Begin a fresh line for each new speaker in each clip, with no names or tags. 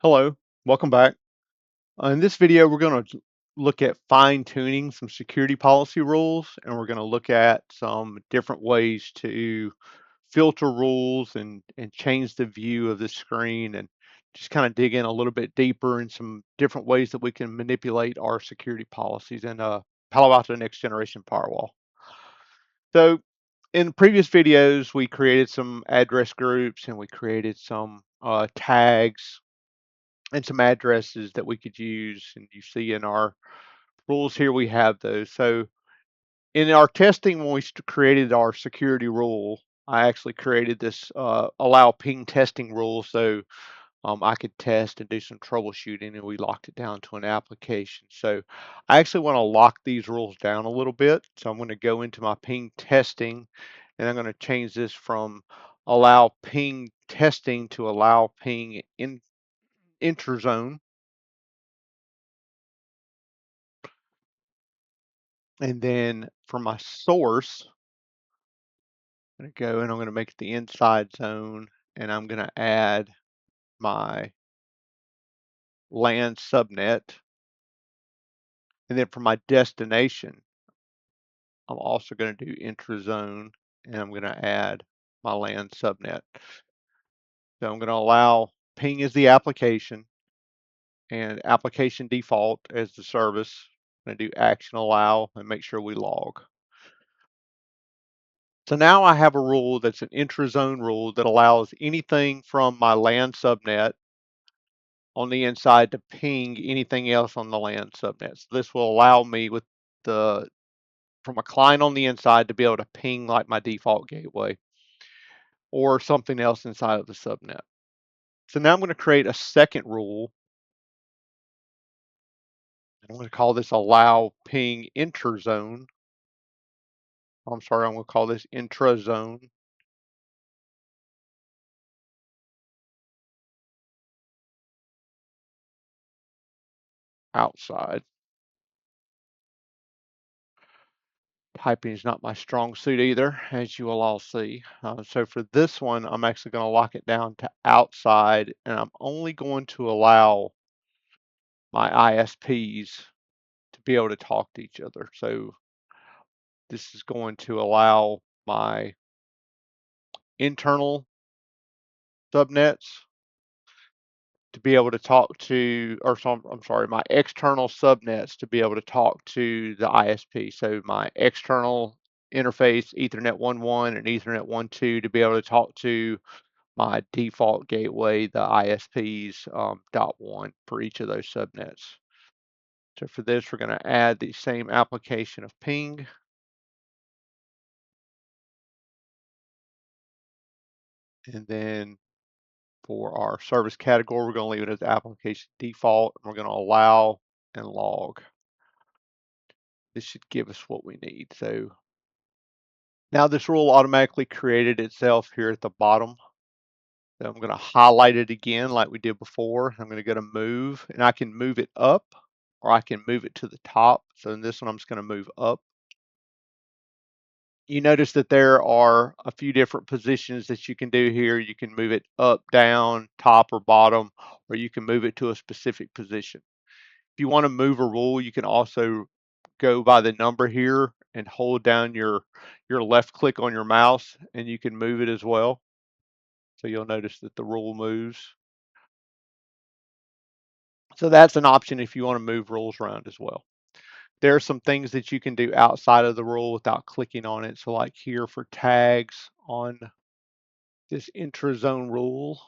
Hello, welcome back. In this video, we're going to look at fine tuning some security policy rules, and we're going to look at some different ways to filter rules and change the view of the screen and just kind of dig in a little bit deeper in some different ways that we can manipulate our security policies in Palo Alto Next Generation Firewall. So in previous videos, we created some address groups and we created some tags and some addresses that we could use. And you see in our rules here, we have those. So in our testing, when we created our security rule, I actually created this allow ping testing rule. So I could test and do some troubleshooting, and we locked it down to an application. So I actually want to lock these rules down a little bit. So I'm going to go into my ping testing, and I'm going to change this from allow ping testing to allow ping in interzone. And then for my source, I'm going to go and I'm going to make it the inside zone, and I'm going to add my LAN subnet. And then for my destination, I'm also going to do intrazone, and I'm going to add my LAN subnet. So I'm going to allow ping as the application and application default as the service. I'm going to do action allow and make sure we log. So now I have a rule that's an intrazone rule that allows anything from my LAN subnet on the inside to ping anything else on the LAN subnet. So this will allow me with the from a client on the inside to be able to ping like my default gateway or something else inside of the subnet. So now I'm going to create a second rule. I'm going to call this allow ping interzone. I'm sorry, I'm going to call this intrazone outside. Typing is not my strong suit either, as you will all see. So for this one, I'm actually going to lock it down to outside, and I'm only going to allow my ISPs to be able to talk to each other. So this is going to allow my internal subnets to be able to talk to, or some, I'm sorry, my external subnets to be able to talk to the ISP. So my external interface, Ethernet 1.1 and Ethernet 1.2 to be able to talk to my default gateway, the ISP's .1 for each of those subnets. So for this, we're going to add the same application of ping. And then for our service category, we're going to leave it as application default. And we're going to allow and log. This should give us what we need. So now this rule automatically created itself here at the bottom. So I'm going to highlight it again like we did before. I'm going to go to move, and I can move it up or I can move it to the top. So in this one, I'm just going to move up. You notice that there are a few different positions that you can do here. You can move it up, down, top, or bottom, or you can move it to a specific position. If you want to move a rule, you can also go by the number here and hold down your left click on your mouse, and you can move it as well. So you'll notice that the rule moves. So that's an option if you want to move rules around as well. There are some things that you can do outside of the rule without clicking on it. So like here for tags on this intrazone rule,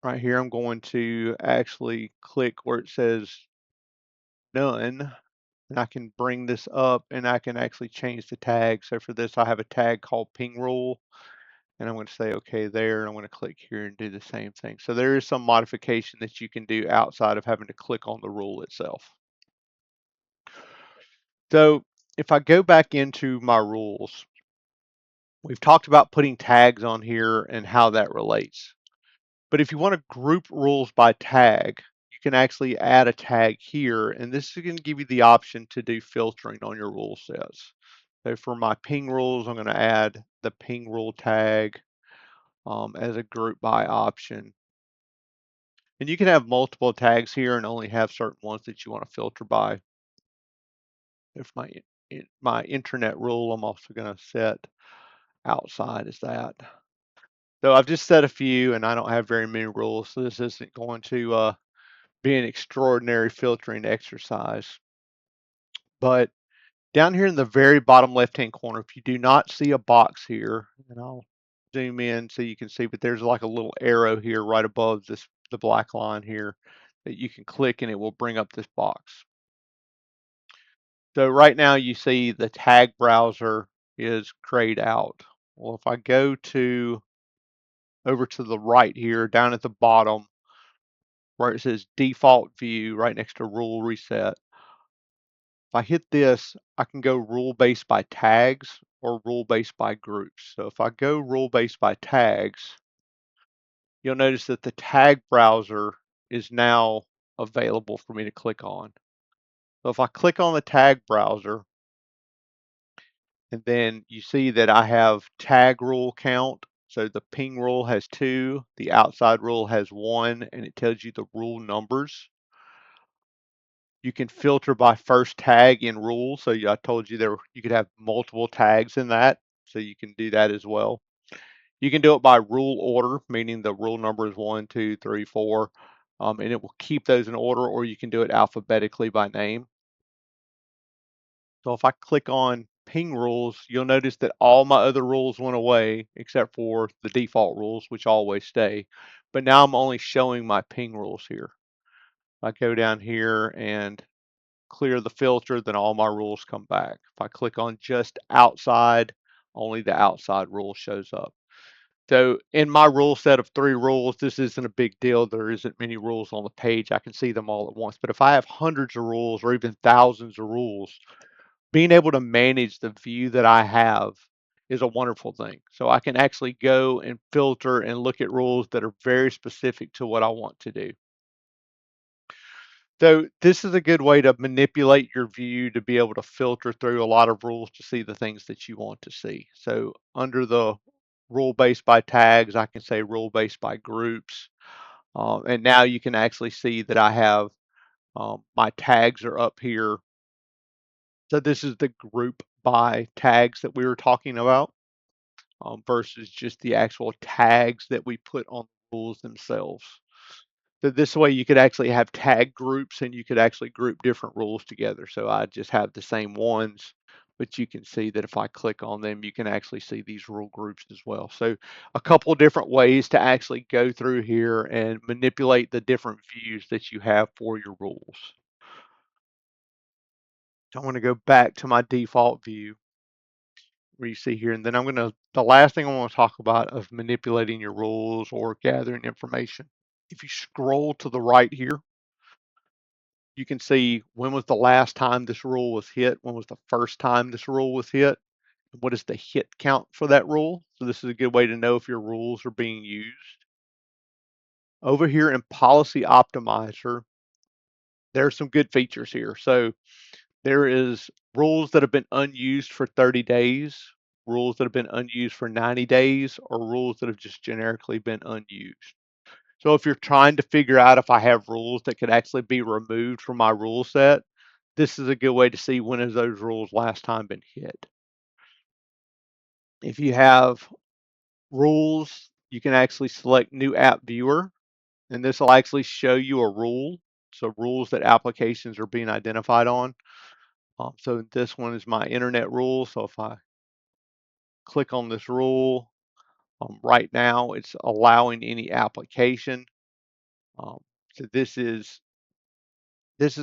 right here, I'm going to actually click where it says none, and I can bring this up and I can actually change the tag. So for this, I have a tag called ping rule, and I'm going to say okay there, and I'm going to click here and do the same thing. So there is some modification that you can do outside of having to click on the rule itself. So if I go back into my rules, we've talked about putting tags on here and how that relates. But if you want to group rules by tag, you can actually add a tag here, and this is going to give you the option to do filtering on your rule sets. So for my ping rules, I'm going to add the ping rule tag as a group by option. And you can have multiple tags here and only have certain ones that you want to filter by. If my internet rule, I'm also going to set outside as that. So I've just set a few, and I don't have very many rules, so this isn't going to be an extraordinary filtering exercise. But down here in the very bottom left-hand corner, if you do not see a box here, and I'll zoom in so you can see, but there's like a little arrow here right above the black line here that you can click and it will bring up this box. So right now you see the tag browser is grayed out. Well, if I go over to the right here, down at the bottom, where it says default view right next to rule reset, if I hit this, I can go rule based by tags or rule based by groups. So if I go rule based by tags, you'll notice that the tag browser is now available for me to click on. So if I click on the tag browser, and then you see that I have tag rule count. So the ping rule has 2, the outside rule has 1, and it tells you the rule numbers. You can filter by first tag in rule. So I told you you could have multiple tags in that. So you can do that as well. You can do it by rule order, meaning the rule number is 1, 2, 3, 4, and it will keep those in order, or you can do it alphabetically by name. So if I click on ping rules, you'll notice that all my other rules went away except for the default rules, which always stay. But now I'm only showing my ping rules here. If I go down here and clear the filter, then all my rules come back. If I click on just outside, only the outside rule shows up. So in my rule set of 3 rules, this isn't a big deal. There isn't many rules on the page. I can see them all at once. But if I have hundreds of rules or even thousands of rules, being able to manage the view that I have is a wonderful thing. So I can actually go and filter and look at rules that are very specific to what I want to do. So this is a good way to manipulate your view to be able to filter through a lot of rules to see the things that you want to see. So under the rule based by tags, I can say rule based by groups. And now you can actually see that I have my tags are up here. So this is the group by tags that we were talking about versus just the actual tags that we put on the rules themselves. So this way you could actually have tag groups and you could actually group different rules together. So I just have the same ones, but you can see that if I click on them, you can actually see these rule groups as well. So a couple of different ways to actually go through here and manipulate the different views that you have for your rules. So I want to go back to my default view where you see here, and then the last thing I want to talk about of manipulating your rules or gathering information. If you scroll to the right here, you can see when was the last time this rule was hit, when was the first time this rule was hit, and what is the hit count for that rule. So this is a good way to know if your rules are being used. Over here in Policy Optimizer, there are some good features here. So there is rules that have been unused for 30 days, rules that have been unused for 90 days, or rules that have just generically been unused. So if you're trying to figure out if I have rules that could actually be removed from my rule set, this is a good way to see when has those rules last time been hit. If you have rules, you can actually select New App Viewer, and this will actually show you a rule. So rules that applications are being identified on. So this one is my internet rule. So if I click on this rule, right now it's allowing any application. Um, so this is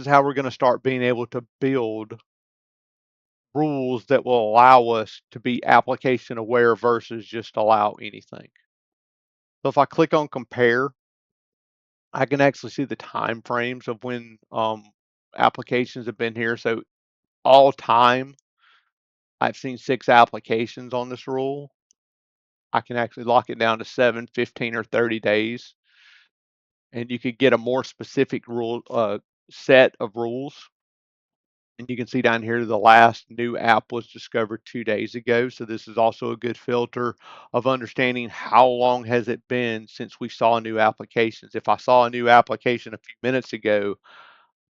how we're going to start being able to build rules that will allow us to be application aware versus just allow anything. So if I click on compare, I can actually see the time frames of when applications have been here. So all time, I've seen 6 applications on this rule. I can actually lock it down to 7, 15, or 30 days. And you could get a more specific rule set of rules. And you can see down here the last new app was discovered 2 days ago. So this is also a good filter of understanding how long has it been since we saw new applications. If I saw a new application a few minutes ago,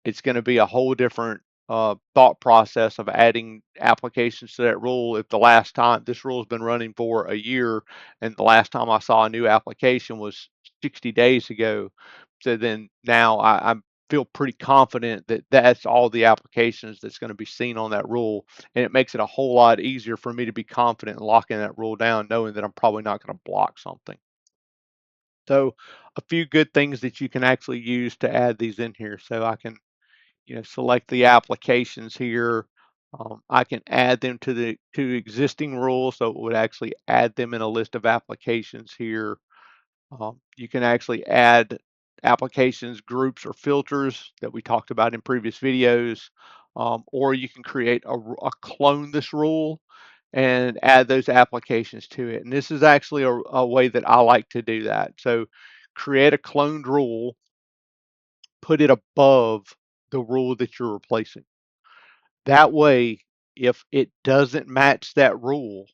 it's going to be a whole different thought process of adding applications to that rule. If the last time this rule has been running for a year and the last time I saw a new application was 60 days ago, so then now I feel pretty confident that that's all the applications that's going to be seen on that rule, and it makes it a whole lot easier for me to be confident in locking that rule down, knowing that I'm probably not going to block something. So a few good things that you can actually use to add these in here. So I can, select the applications here. I can add them to the existing rules, so it would actually add them in a list of applications here. You can actually add applications, groups, or filters that we talked about in previous videos, or you can create a clone this rule and add those applications to it. And this is actually a way that I like to do that. So create a cloned rule, put it above the rule that you're replacing. That way, if it doesn't match that rule,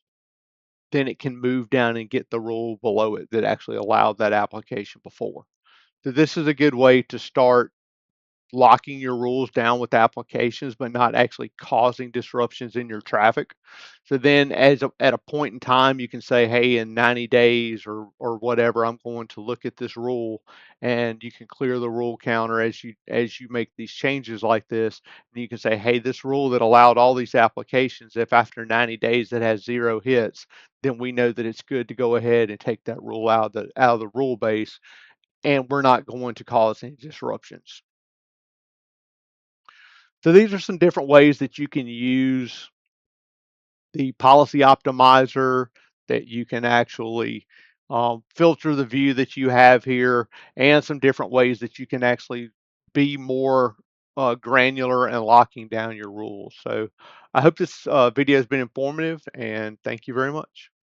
then it can move down and get the rule below it that actually allowed that application before. So this is a good way to start locking your rules down with applications, but not actually causing disruptions in your traffic. So then at a point in time, you can say, hey, in 90 days or whatever, I'm going to look at this rule, and you can clear the rule counter as you make these changes like this. And you can say, hey, this rule that allowed all these applications, if after 90 days it has 0 hits, then we know that it's good to go ahead and take that rule out of the rule base, and we're not going to cause any disruptions. So these are some different ways that you can use the policy optimizer, that you can actually filter the view that you have here, and some different ways that you can actually be more granular and locking down your rules. So I hope this video has been informative, and thank you very much.